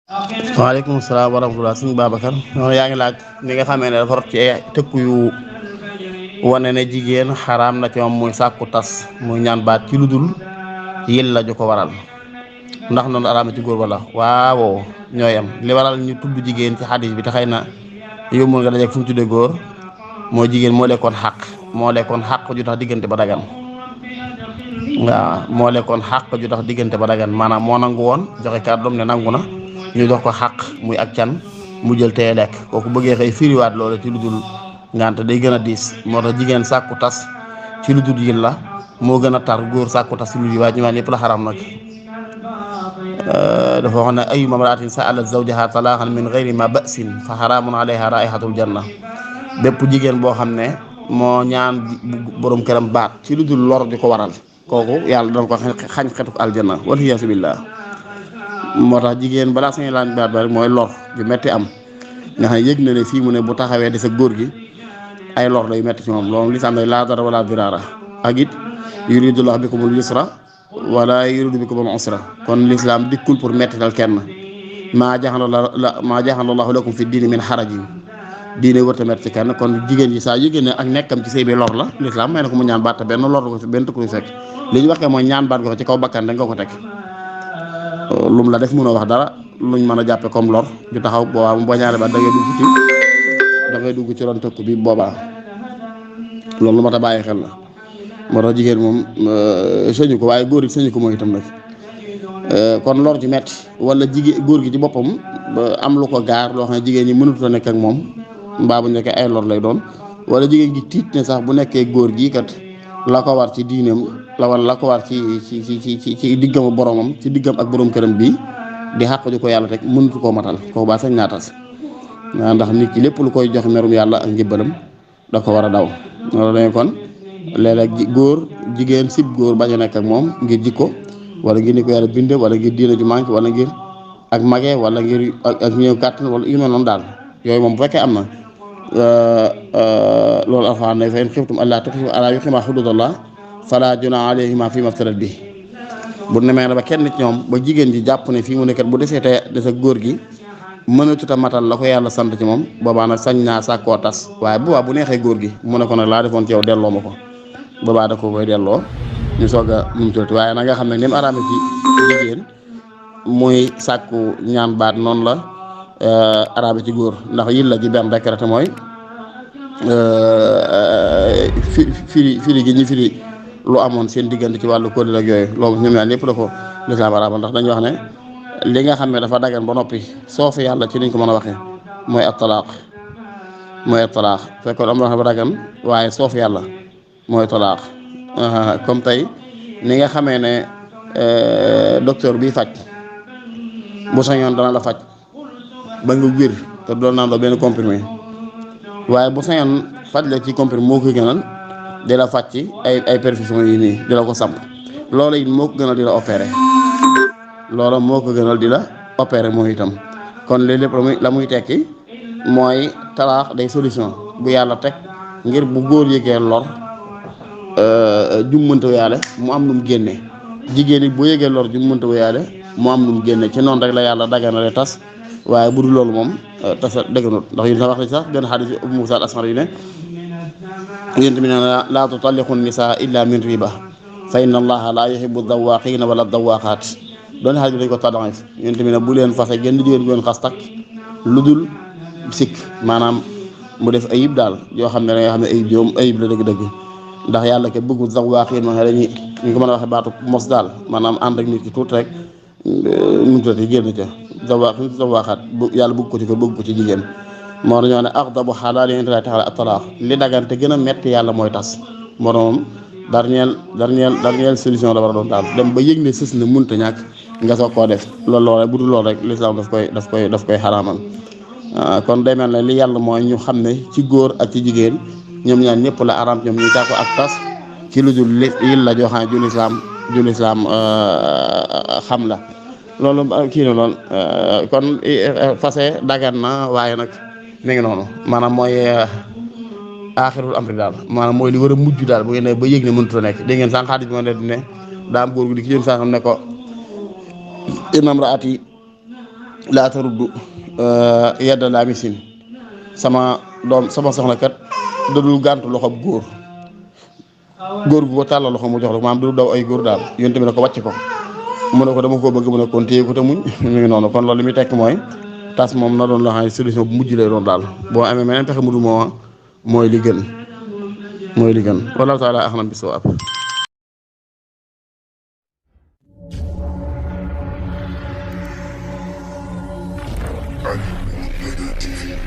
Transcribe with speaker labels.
Speaker 1: waaleykum salaam wa rahmatulah suñu Babacar noonu yaa ngi laaj ni nga xamee ne dafa rot ci tëkku yu wane ne jigéen xaraam na ci moom muy sàkku tas muy ñaan baat ci lu dul yil la ju ko waral ndax noonu araam na ci góor wala waaw ñooy am li waral ñu tudd jigéen ci xadis bi te xëy na yombul nga dajeeg fu ñu tuddee góor moo jigéen moo lekkoon xàq ju tax diggante ba dagan waaw moo lekkoon xàq ju tax diggante ba dagan maanaam moo nangu woon joxe kàddoom ne nangu na ñu jox ko xàq muy ak can mu jël teye lekk kooku bëggee xëy firiwaat loolu ci lu dul ngante day gën a diis moo tax jigéen sàkku tas ci lu dul yil la moo gën a tar góor sàkku tas ci lu dul waaye ñu naan yëpp la xaram nag dafa wax ne ayyuma imra'atin sa'alat zawjaha talaqan min ghayri ma ba'sin fa haramun alayha ra'ihatul janna bépp jigéen boo xam ne moo ñaan borom këram baat ci lu dul lor di ko waral kooku yàlla doon ko xañ xetuk aljanna wal iyaasu billah moo tax jigéen balaa sañu laan baat ba rek mooy lor ju metti am nga xam ne yëg na ne fii mu ne bu taxawee di sa góor gi ay lor lay metti ci moom loolu lislaam day laa dara wala diraara ak it yuridullahu bikumul yusra wala yuridu bikumul usra kon lislaam dikkul pour mettital kenn maa jaxalallahu lakum fi diini min xarajin diine wërta metti ci kenn kon jigéen yi saa yëgée ne ak nekkam ci sëy bi lor la lislaam may na ko mu ñaan baat te benn lor ko benn tukkuy fekk li ñu waxee mooy ñaan baat ko ci kaw bakkan da nga ko teg lum la def mënoo wax dara luñ mën a jàppe comme lor ju taxaw boobaa boo ñaare ba da ngay dugg ci ron tëkk bi boobaa loolu lu ma ta bàyyi xel la moo tax jigéen moom sëñu ko waaye góor yi sëñu ko mooy itam nag kon lor ji metti wala jigéen góor gi ci boppam am lu ko gaar loo xam ne jigéen ñi mënut a nekk ak moom mbaa bu nekkee ay lor lay doon wala jigéen gi tiit ne sax bu nekkee góor gii kat la ko war ci diineem la wala la ko war ci diggam boromam ci diggam ak borom këram bii di xàq ju ko yàlla teg mënutu koo matal kooku baa sañ naa tas ndax nit ki lépp lu koy jox merum yàlla ak njëbbalam da ko war a daw loolu dañu kon léeg-léeg góor jigéen sib góor bañ a nekk ak moom ngir jikko wala ngir ni ko yàlla binde wala ngir diine ju manqué wala ngir ak mage wala ngir ak ñëw kàttan wala yu mel noonu daal yooyu moom bu fekkee am na loolu alxuraan ne fa in xiftum allaa tuqsitu alaa yuqiima xuduudallah falaa junaaha alayhimaa fiimaa iftadat bihi bu nemee ba kenn ci ñoom ba jigéen ji jàpp ne fii mu nekkat bu desee te des ak góor gi mënatut a matal la ko yàlla sant ci moom boobaa nag sañ naa sàkkoo tas waaye boobaa bu neexee góor gi mu ne ko nag laa defoon ci yow delloo ma ko boobaa da ko koy delloo ñu soog a mumtuti waaye nag nga xam ne ni mu araame ci jigéen muy sàkku ñaan baat noonu la arabe ci góor ndax yil la ji benn rek te mooy firi gi ñu firi lu amoon seen diggante ci wàllu kóllëre ak yooyu loolu ñoom ñaar ñëpp la ko lislaam araba ndax dañuy wax ne li nga xam ne dafa dagan ba noppi soofu yàlla ci niñ ko mën a waxee mooy at talaax fekkoon am na wax ba dagan waaye soofu yàlla mooy talaax comme tey ni nga xamee ne docteur bi faj bu sañoon dana la faj ba nga wér te doon naan doo benn comprimé waaye bu sañoon faj la ci comprimé moo koy gënal di la faj ci ay perfusion yi nii di la ko samp loolu it moo ko gënal di la opéré loolu moo ko gënal di la opéré mooy itam kon léegi lépp la muy tekki mooy talaax day solution bu yàlla teg ngir bu góor yëgee lor jummante yaale mu am lu mu génne jigéen it boo yëgee lor jummante yaale mu am lu mu génne ci noonu rek la yàlla daganale tas waaye bu dul loolu moom tasa dëgganut ndax yéen sax wax nañ sax benn xadis Abu Muusaa al-Ash'ari ne yéen tamit ne laa tutalliqu nisaa illa min riba fa inna allaha laa yuhibbu dawaaqiina wala dawaaqaat doon xadis bi dañ ko taddaif yéen tamit ne bu leen fase genn jigéen bu leen xas takk lu dul sikk maanaam mu def ayib daal yoo xam ne da nga xam ne ayib joom ayib la dëgg-dëgg ndax yàlla ke bëggu dawaaqiin ma dañuy ñu ko mën a waxee baatu mos daal maanaam ànd ak nit ki tuut rek mu tuuti génn ca zawaaxaat bu yàlla bëgg ko ci ko bëgg ko ci jigéen moo dañoo ne aqdabu xalaal yi intala taxala at-talaax li dagan te gën a metti yàlla mooy tas moo moom dernière solution la war a doon daal dem ba yëg ne sës na munta ñàkk nga soog koo def loolu bu dul loolu rek lislaam daf koy xaraamal kon day mel ne li yàlla mooy ñu xam ne ci góor ak ci jigéen ñoom ñaan ñëpp la araam ñoom ñuy tàkko ak tas ci lu dul yil la joo xam ne ju lislaam xam la loolu kii na lool kon fase dagan na waaye nag mi ngi noonu maanaam mooy aaxirul amri daal maanaam mooy li war a mujj daal bu ngeen ne ba yëg ne mënut a nekk dégg ngeen sànq xadis bi ma ne daa am góor gu di ki jëm saa xam ne ko inna imraati laa taruddu yadda laamisin sama doom sama soxna kat dadul gàntu loxob góor góor gu ko tàllal loxo mu jox la maanaam du daw ay góor daal yonte bi ne ko wàcc ko mu ne ko dama koo bëgg mu ne kon téye ko te muñ mu ngi noonu kon loolu li muy tekk mooy tas moom na doon loo xam ne solution bu mujj lay doon daal boo amee meneen pexe mu du moo mooy li gën mooy li gën wallahu taala axlam bi sawaab
Speaker 2: Animal Planet TV.